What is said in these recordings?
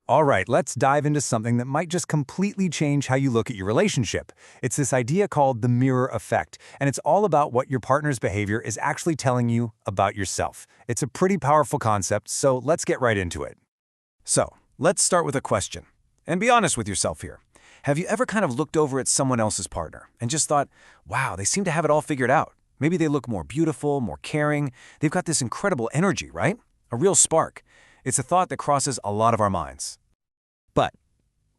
All right, let's dive into something that might just completely change how you look at your relationship. It's this idea called the mirror effect, and it's all about what your partner's behavior is actually telling you about yourself. It's a pretty powerful concept, so let's get right into it. So, let's start with a question. And be honest with yourself here. Have you ever kind of looked over at someone else's partner and just thought, wow, they seem to have it all figured out? Maybe they look more beautiful, more caring. They've got this incredible energy, right? A real spark. It's a thought that crosses a lot of our minds. But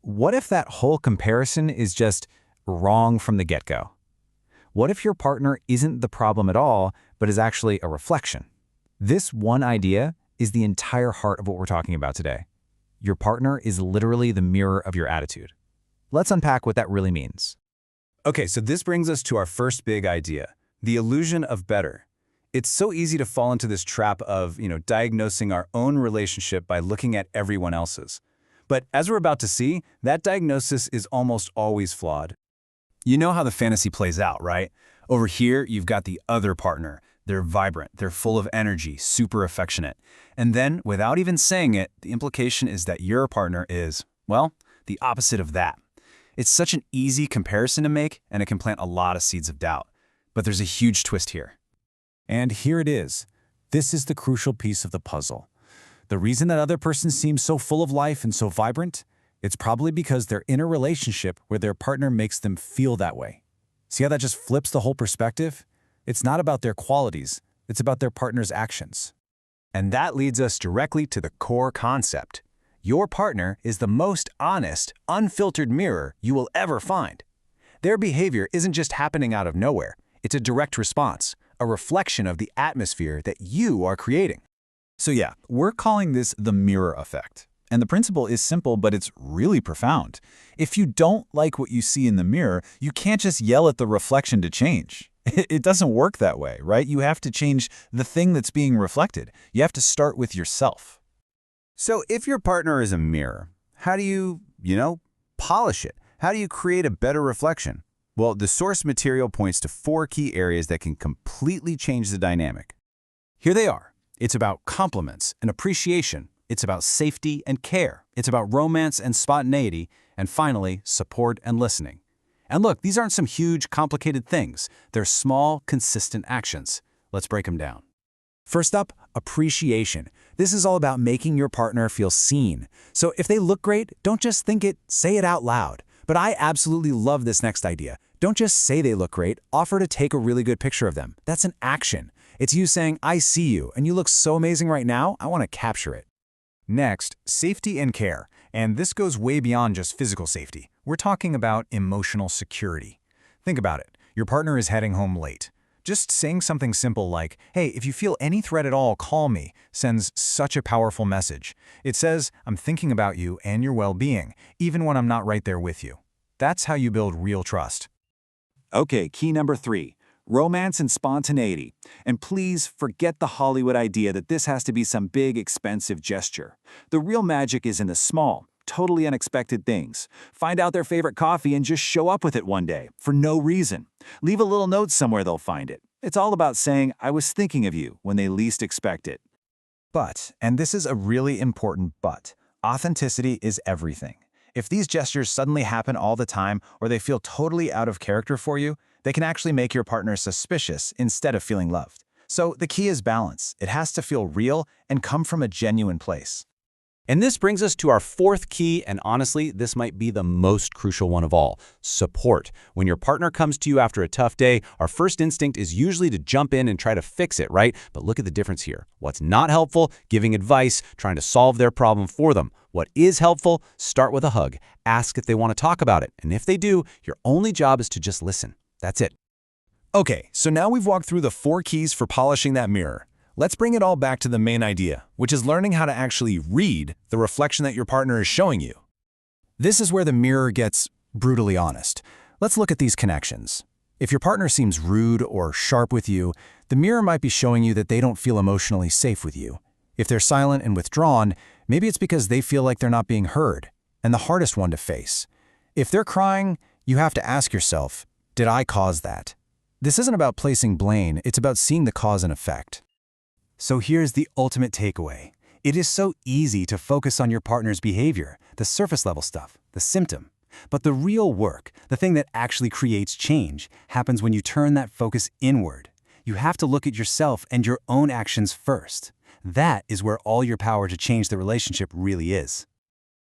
what if that whole comparison is just wrong from the get-go? What if your partner isn't the problem at all, but is actually a reflection? This one idea is the entire heart of what we're talking about today. Your partner is literally the mirror of your attitude. Let's unpack what that really means. Okay, so this brings us to our first big idea, the illusion of better. It's so easy to fall into this trap of, diagnosing our own relationship by looking at everyone else's. But as we're about to see, that diagnosis is almost always flawed. You know how the fantasy plays out, right? Over here, you've got the other partner. They're vibrant, they're full of energy, super affectionate. And then, without even saying it, the implication is that your partner is, well, the opposite of that. It's such an easy comparison to make, and it can plant a lot of seeds of doubt. But there's a huge twist here. And here it is. This is the crucial piece of the puzzle. The reason that other person seems so full of life and so vibrant, it's probably because they're in a relationship where their partner makes them feel that way. See how that just flips the whole perspective? It's not about their qualities, it's about their partner's actions. And that leads us directly to the core concept. Your partner is the most honest, unfiltered mirror you will ever find. Their behavior isn't just happening out of nowhere. It's a direct response, a reflection of the atmosphere that you are creating. So yeah, we're calling this the mirror effect. And the principle is simple, but it's really profound. If you don't like what you see in the mirror, you can't just yell at the reflection to change. It doesn't work that way, right? You have to change the thing that's being reflected. You have to start with yourself. So if your partner is a mirror, how do you, polish it? How do you create a better reflection? Well, the source material points to 4 key areas that can completely change the dynamic. Here they are. It's about compliments and appreciation. It's about safety and care. It's about romance and spontaneity. And finally, support and listening. And look, these aren't some huge, complicated things. They're small, consistent actions. Let's break them down. First up, appreciation. This is all about making your partner feel seen. So if they look great, don't just think it, say it out loud. But I absolutely love this next idea. Don't just say they look great, offer to take a really good picture of them. That's an action. It's you saying, I see you, and you look so amazing right now, I want to capture it. Next, safety and care. And this goes way beyond just physical safety. We're talking about emotional security. Think about it. Your partner is heading home late. Just saying something simple like, hey, if you feel any threat at all, call me, sends such a powerful message. It says, I'm thinking about you and your well-being, even when I'm not right there with you. That's how you build real trust. Okay, key number 3, romance and spontaneity. And please forget the Hollywood idea that this has to be some big, expensive gesture. The real magic is in the small, totally unexpected things. Find out their favorite coffee and just show up with it one day, for no reason. Leave a little note somewhere they'll find it. It's all about saying, I was thinking of you when they least expect it. But, and this is a really important but, authenticity is everything. If these gestures suddenly happen all the time or they feel totally out of character for you, they can actually make your partner suspicious instead of feeling loved. So the key is balance. It has to feel real and come from a genuine place. And this brings us to our 4th key, and honestly, this might be the most crucial one of all, support. When your partner comes to you after a tough day, our first instinct is usually to jump in and try to fix it, right? But look at the difference here. What's not helpful? Giving advice, trying to solve their problem for them. What is helpful? Start with a hug. Ask if they want to talk about it. And if they do, your only job is to just listen. That's it. Okay, so now we've walked through the 4 keys for polishing that mirror. Let's bring it all back to the main idea, which is learning how to actually read the reflection that your partner is showing you. This is where the mirror gets brutally honest. Let's look at these connections. If your partner seems rude or sharp with you, the mirror might be showing you that they don't feel emotionally safe with you. If they're silent and withdrawn, maybe it's because they feel like they're not being heard, and the hardest one to face. If they're crying, you have to ask yourself, did I cause that? This isn't about placing blame, it's about seeing the cause and effect. So here's the ultimate takeaway. It is so easy to focus on your partner's behavior, the surface level stuff, the symptom. But the real work, the thing that actually creates change, happens when you turn that focus inward. You have to look at yourself and your own actions first. That is where all your power to change the relationship really is.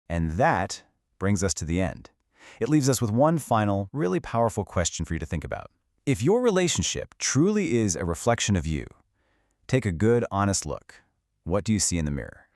And that brings us to the end. It leaves us with one final, really powerful question for you to think about. If your relationship truly is a reflection of you, take a good, honest look. What do you see in the mirror?